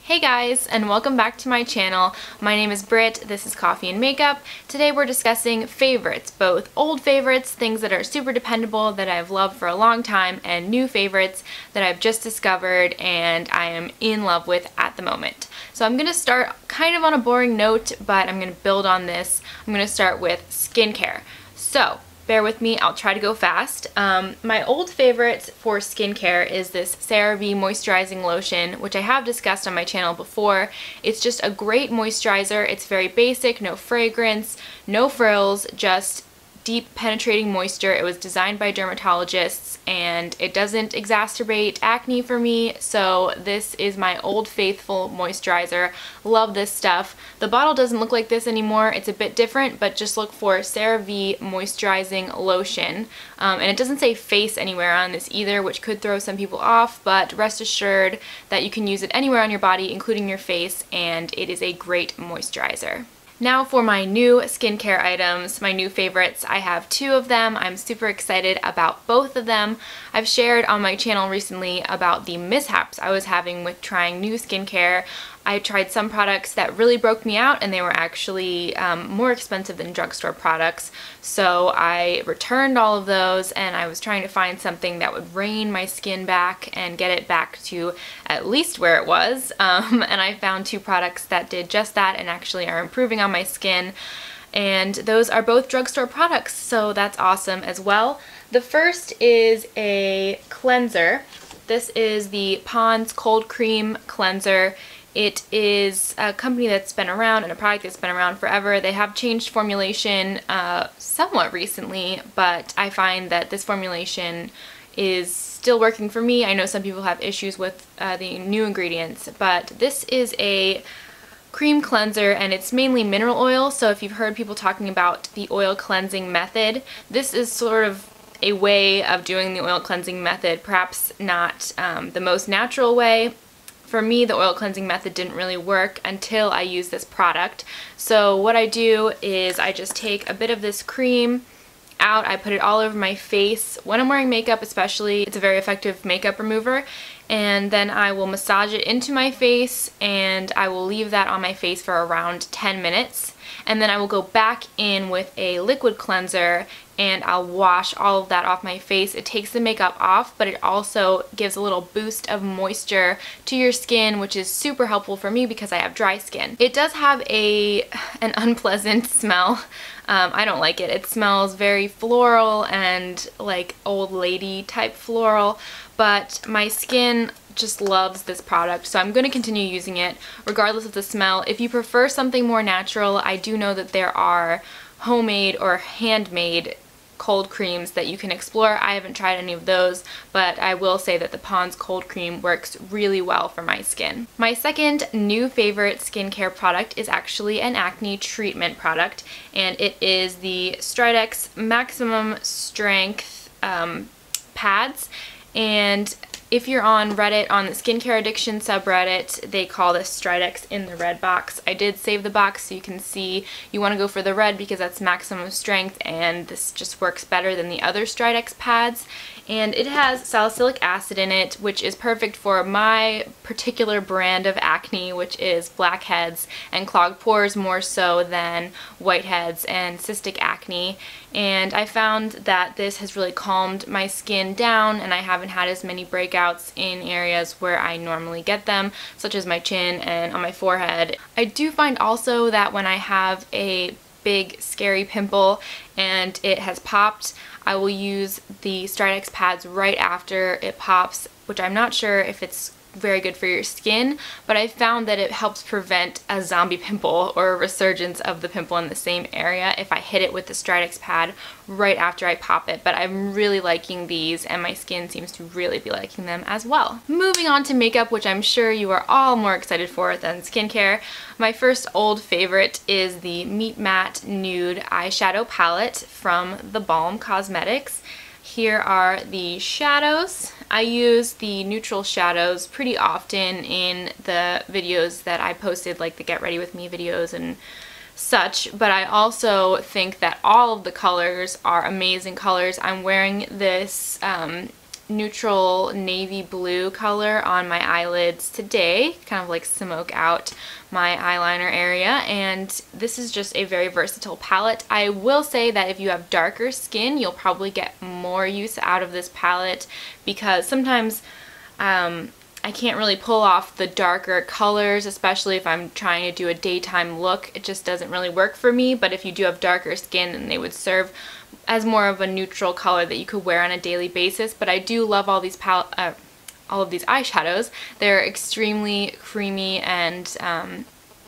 Hey guys, and welcome back to my channel. My name is Britt, this is Coffee and Makeup. Today we're discussing favorites, both old favorites, things that are super dependable that I've loved for a long time, and new favorites that I've just discovered and I am in love with at the moment. So I'm going to start kind of on a boring note, but I'm going to build on this. I'm going to start with skincare. So, bear with me, I'll try to go fast. My old favorite for skincare is this CeraVe Moisturizing Lotion, which I have discussed on my channel before. It's just a great moisturizer. It's very basic, no fragrance, no frills, just deep penetrating moisture. It was designed by dermatologists and it doesn't exacerbate acne for me, so this is my old faithful moisturizer. Love this stuff. The bottle doesn't look like this anymore. It's a bit different, but just look for CeraVe Moisturizing Lotion. And it doesn't say face anywhere on this either, which could throw some people off, but rest assured that you can use it anywhere on your body, including your face, and it is a great moisturizer. Now for my new skincare items, my new favorites. I have two of them. I'm super excited about both of them. I've shared on my channel recently about the mishaps I was having with trying new skincare. I tried some products that really broke me out and they were actually more expensive than drugstore products. So I returned all of those and I was trying to find something that would rein my skin back and get it back to at least where it was. And I found two products that did just that and actually are improving on my skin. And those are both drugstore products, so that's awesome as well. The first is a cleanser. This is the Pond's Cold Cream Cleanser. It is a company that's been around and a product that's been around forever. They have changed formulation somewhat recently, but I find that this formulation is still working for me. I know some people have issues with the new ingredients, but this is a cream cleanser and it's mainly mineral oil. So if you've heard people talking about the oil cleansing method, this is sort of a way of doing the oil cleansing method, perhaps not the most natural way. For me, the oil cleansing method didn't really work until I used this product. So what I do is I just take a bit of this cream out, I put it all over my face. When I'm wearing makeup especially, it's a very effective makeup remover. And then I will massage it into my face and I will leave that on my face for around 10 minutes. And then I will go back in with a liquid cleanser and I'll wash all of that off my face. It takes the makeup off, but it also gives a little boost of moisture to your skin, which is super helpful for me because I have dry skin. It does have an unpleasant smell. I don't like it. It smells very floral and like old lady type floral, but my skin just loves this product, so I'm going to continue using it regardless of the smell. If you prefer something more natural, I do know that there are homemade or handmade cold creams that you can explore. I haven't tried any of those, but I will say that the Pond's Cold Cream works really well for my skin. My second new favorite skincare product is actually an acne treatment product, and it is the Stridex Maximum Strength pads. And if you're on Reddit, on the skincare addiction subreddit, they call this Stridex in the red box. I did save the box so you can see you want to go for the red because that's maximum strength and this just works better than the other Stridex pads. And it has salicylic acid in it, which is perfect for my particular brand of acne, which is blackheads and clogged pores more so than whiteheads and cystic acne. And I found that this has really calmed my skin down and I haven't had as many breakouts in areas where I normally get them, such as my chin and on my forehead. I do find also that when I have a big scary pimple and it has popped, I will use the Stridex pads right after it pops, which I'm not sure if it's very good for your skin, but I found that it helps prevent a zombie pimple or a resurgence of the pimple in the same area if I hit it with the Stridex pad right after I pop it. But I'm really liking these and my skin seems to really be liking them as well. Moving on to makeup, which I'm sure you are all more excited for than skincare. My first old favorite is the Meet Matte Nude eyeshadow palette from theBalm Cosmetics. Here are the shadows. I use the neutral shadows pretty often in the videos that I posted, like the Get Ready With Me videos and such, but I also think that all of the colors are amazing colors. I'm wearing this neutral navy blue color on my eyelids today, kind of like smoke out my eyeliner area, and this is just a very versatile palette. I will say that if you have darker skin, you'll probably get more use out of this palette because sometimes I can't really pull off the darker colors, especially if I'm trying to do a daytime look. It just doesn't really work for me, but if you do have darker skin, then they would serve as more of a neutral color that you could wear on a daily basis. But I do love all these eyeshadows. They're extremely creamy and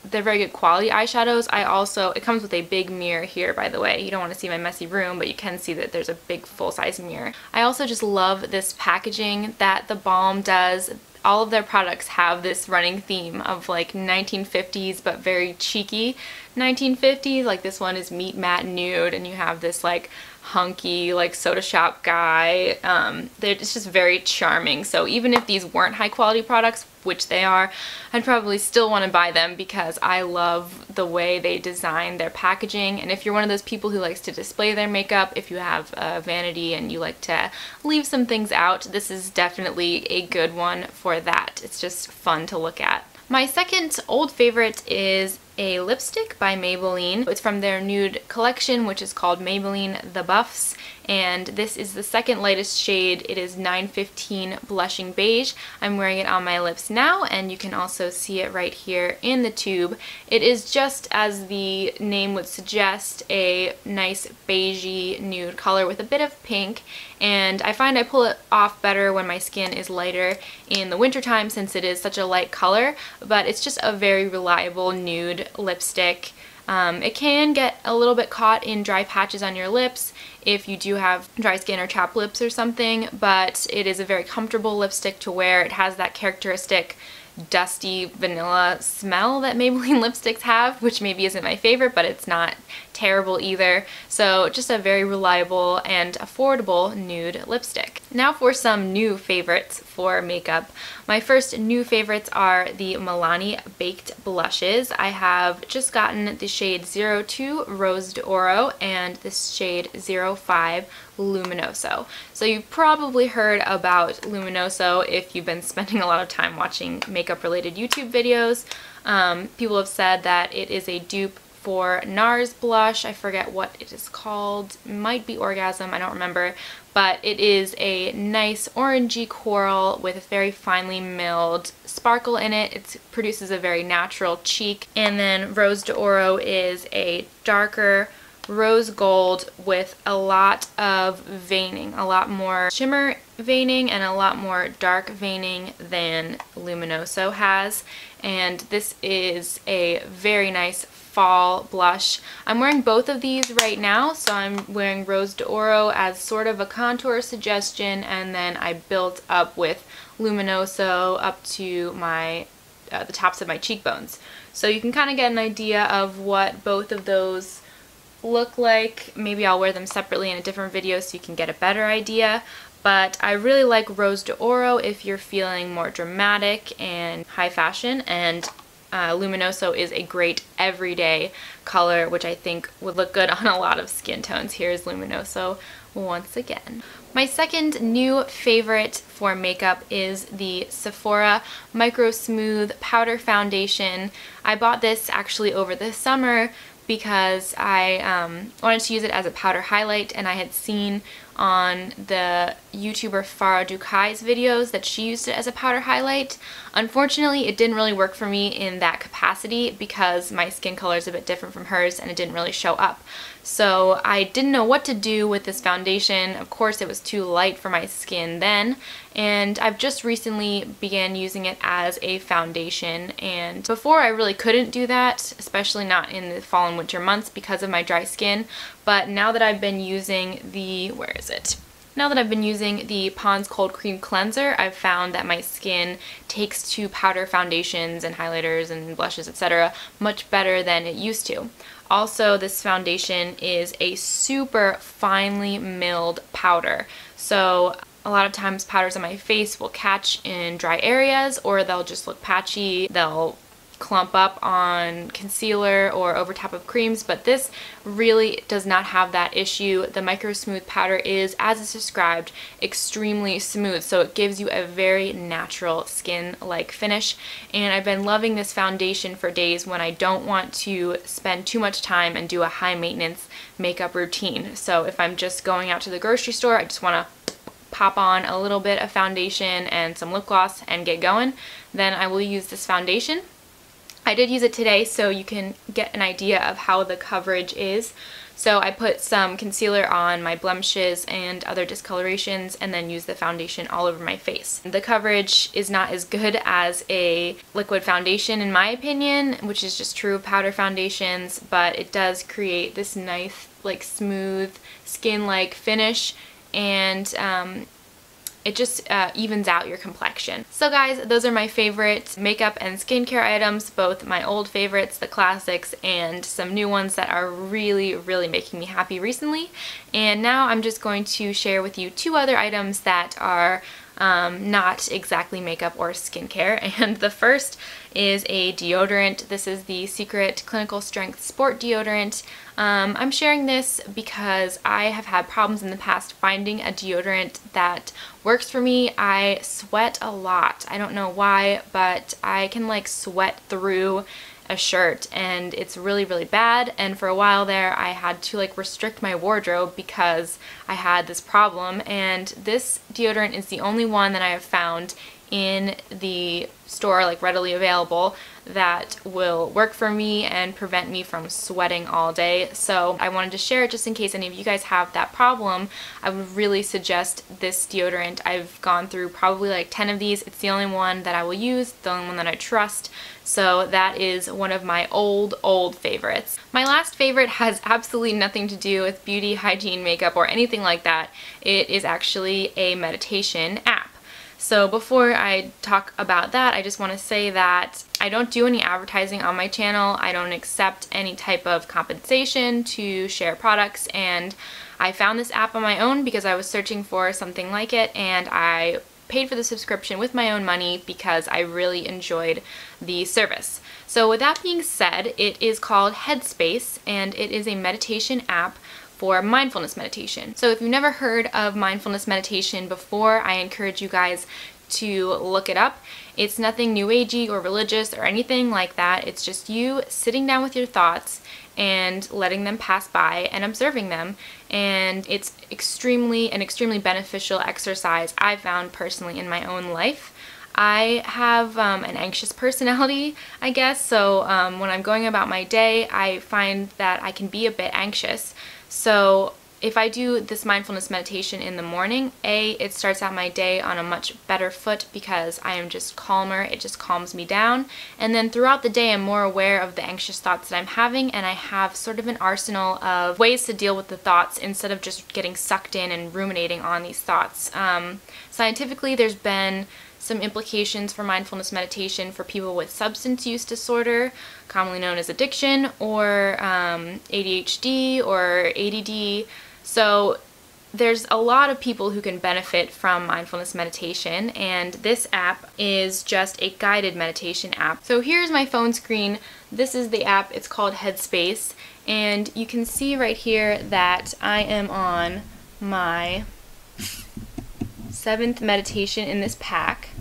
they're very good quality eyeshadows. It comes with a big mirror here, by the way. You don't want to see my messy room, but you can see that there's a big full-size mirror. I also just love this packaging that theBalm does. All of their products have this running theme of like 1950s but very cheeky 1950s. Like this one is Meet Matte Nude, and you have this like hunky like soda shop guy. It's just very charming. So even if these weren't high quality products, which they are, I'd probably still want to buy them because I love the way they design their packaging. And if you're one of those people who likes to display their makeup, if you have a vanity and you like to leave some things out, this is definitely a good one for that. It's just fun to look at. My second old favorite is a lipstick by Maybelline. It's from their Nude collection, which is called Maybelline The Buffs, and this is the second lightest shade. It is 915 Blushing Beige. I'm wearing it on my lips now, and you can also see it right here in the tube. It is just, as the name would suggest, a nice beigey nude color with a bit of pink, and I find I pull it off better when my skin is lighter in the wintertime since it is such a light color, but it's just a very reliable nude lipstick. It can get a little bit caught in dry patches on your lips if you do have dry skin or chapped lips or something, but it is a very comfortable lipstick to wear. It has that characteristic dusty vanilla smell that Maybelline lipsticks have, which maybe isn't my favorite, but it's not terrible either. So just a very reliable and affordable nude lipstick. Now for some new favorites for makeup. My first new favorites are the Milani Baked Blushes. I have just gotten the shade 02 Rose d'Oro and this shade 05 Luminoso. So you've probably heard about Luminoso if you've been spending a lot of time watching makeup related YouTube videos. People have said that it is a dupe for NARS blush. I forget what it is called. It might be Orgasm, I don't remember. But it is a nice orangey coral with a very finely milled sparkle in it. It produces a very natural cheek. And then Rose d'Oro is a darker rose gold with a lot of veining, a lot more shimmer veining and a lot more dark veining than Luminoso has. And this is a very nice fall blush. I'm wearing both of these right now, so I'm wearing Rose d'Oro as sort of a contour suggestion, and then I built up with Luminoso up to my the tops of my cheekbones. So you can kind of get an idea of what both of those look like. Maybe I'll wear them separately in a different video so you can get a better idea. But I really like Rose d'Oro if you're feeling more dramatic and high fashion, and Luminoso is a great everyday color, which I think would look good on a lot of skin tones. Here's Luminoso once again. My second new favorite for makeup is the Sephora MicroSmooth Powder Foundation. I bought this actually over the summer because I wanted to use it as a powder highlight, and I had seen on the YouTuber Farah Dukai's videos that she used it as a powder highlight. Unfortunately, it didn't really work for me in that capacity because my skin color is a bit different from hers and it didn't really show up. So I didn't know what to do with this foundation. Of course, it was too light for my skin then, and I've just recently began using it as a foundation, and before I really couldn't do that, especially not in the fall and winter months because of my dry skin. But now that I've been using the, Now that I've been using the Pond's Cold Cream Cleanser, I've found that my skin takes to powder foundations and highlighters and blushes, etc. much better than it used to. Also, this foundation is a super finely milled powder. So a lot of times powders on my face will catch in dry areas, or they'll just look patchy. They'll clump up on concealer or over top of creams, but this really does not have that issue. The MicroSmooth powder is, as it's described, extremely smooth, so it gives you a very natural skin-like finish, and I've been loving this foundation for days when I don't want to spend too much time and do a high maintenance makeup routine. So if I'm just going out to the grocery store, I just want to pop on a little bit of foundation and some lip gloss and get going, then I will use this foundation. I did use it today so you can get an idea of how the coverage is. So I put some concealer on my blemishes and other discolorations and then use the foundation all over my face. The coverage is not as good as a liquid foundation in my opinion, which is just true of powder foundations, but it does create this nice, like, smooth skin-like finish, and it just evens out your complexion. So guys, those are my favorite makeup and skincare items, both my old favorites, the classics, and some new ones that are really, really making me happy recently. And now I'm just going to share with you two other items that are not exactly makeup or skincare. And the first is a deodorant. This is the Secret Clinical Strength Sport Deodorant. I'm sharing this because I have had problems in the past finding a deodorant that works for me. I sweat a lot. I don't know why, but I can like sweat through a shirt and it's really, really bad. And for a while there I had to like restrict my wardrobe because I had this problem, and this deodorant is the only one that I have found in the store, like readily available, that will work for me and prevent me from sweating all day. So I wanted to share it just in case any of you guys have that problem. I would really suggest this deodorant. I've gone through probably like 10 of these. It's the only one that I will use, the only one that I trust. So that is one of my old favorites. My last favorite has absolutely nothing to do with beauty, hygiene, makeup, or anything like that. It is actually a meditation app. So before I talk about that, I just want to say that I don't do any advertising on my channel. I don't accept any type of compensation to share products, and I found this app on my own because I was searching for something like it, and I paid for the subscription with my own money because I really enjoyed the service. So with that being said, it is called Headspace, and it is a meditation app for mindfulness meditation. So if you've never heard of mindfulness meditation before, I encourage you guys to look it up. It's nothing new agey or religious or anything like that. It's just you sitting down with your thoughts and letting them pass by and observing them. And it's an extremely beneficial exercise I found personally in my own life. I have an anxious personality, I guess, so when I'm going about my day, I find that I can be a bit anxious. So if I do this mindfulness meditation in the morning, it starts out my day on a much better foot because I am just calmer, it just calms me down. And then throughout the day, I'm more aware of the anxious thoughts that I'm having, and I have sort of an arsenal of ways to deal with the thoughts instead of just getting sucked in and ruminating on these thoughts. Scientifically, there's been some implications for mindfulness meditation for people with substance use disorder, commonly known as addiction, or ADHD or ADD. So there's a lot of people who can benefit from mindfulness meditation, and this app is just a guided meditation app. So here's my phone screen. This is the app. It's called Headspace, and you can see right here that I am on my 7th meditation in this pack.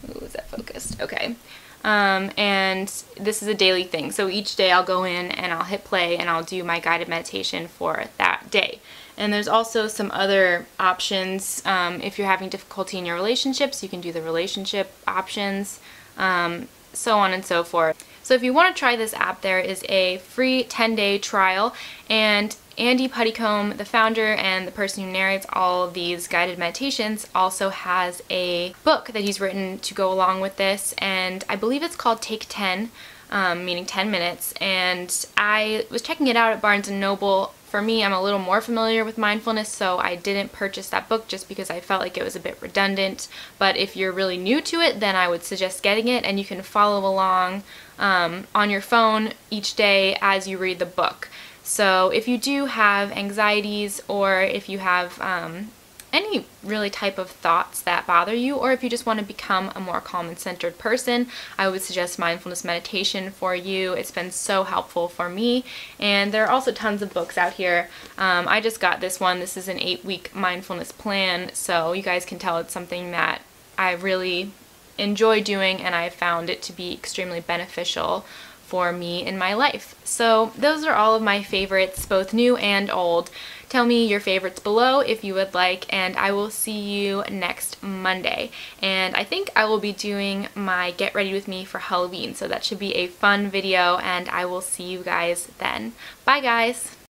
Ooh, is that focused? Okay. And this is a daily thing. So each day I'll go in and I'll hit play and I'll do my guided meditation for that day. And there's also some other options. If you're having difficulty in your relationships, you can do the relationship options, so on and so forth. So if you want to try this app, there is a free 10-day trial, and Andy Puttycombe, the founder and the person who narrates all of these guided meditations, also has a book that he's written to go along with this, and I believe it's called Take 10, meaning 10 minutes, and I was checking it out at Barnes & Noble. For me, I'm a little more familiar with mindfulness, so I didn't purchase that book just because I felt like it was a bit redundant. But if you're really new to it, then I would suggest getting it, and you can follow along on your phone each day as you read the book. So if you do have anxieties, or if you have any really type of thoughts that bother you, or if you just want to become a more calm and centered person, I would suggest mindfulness meditation for you. It's been so helpful for me, and there are also tons of books out here. I just got this one. This is an 8-week mindfulness plan, so you guys can tell it's something that I really enjoy doing, and I found it to be extremely beneficial for me in my life. So those are all of my favorites, both new and old. Tell me your favorites below if you would like, and I will see you next Monday. And I think I will be doing my Get Ready With Me for Halloween, so that should be a fun video, and I will see you guys then. Bye guys!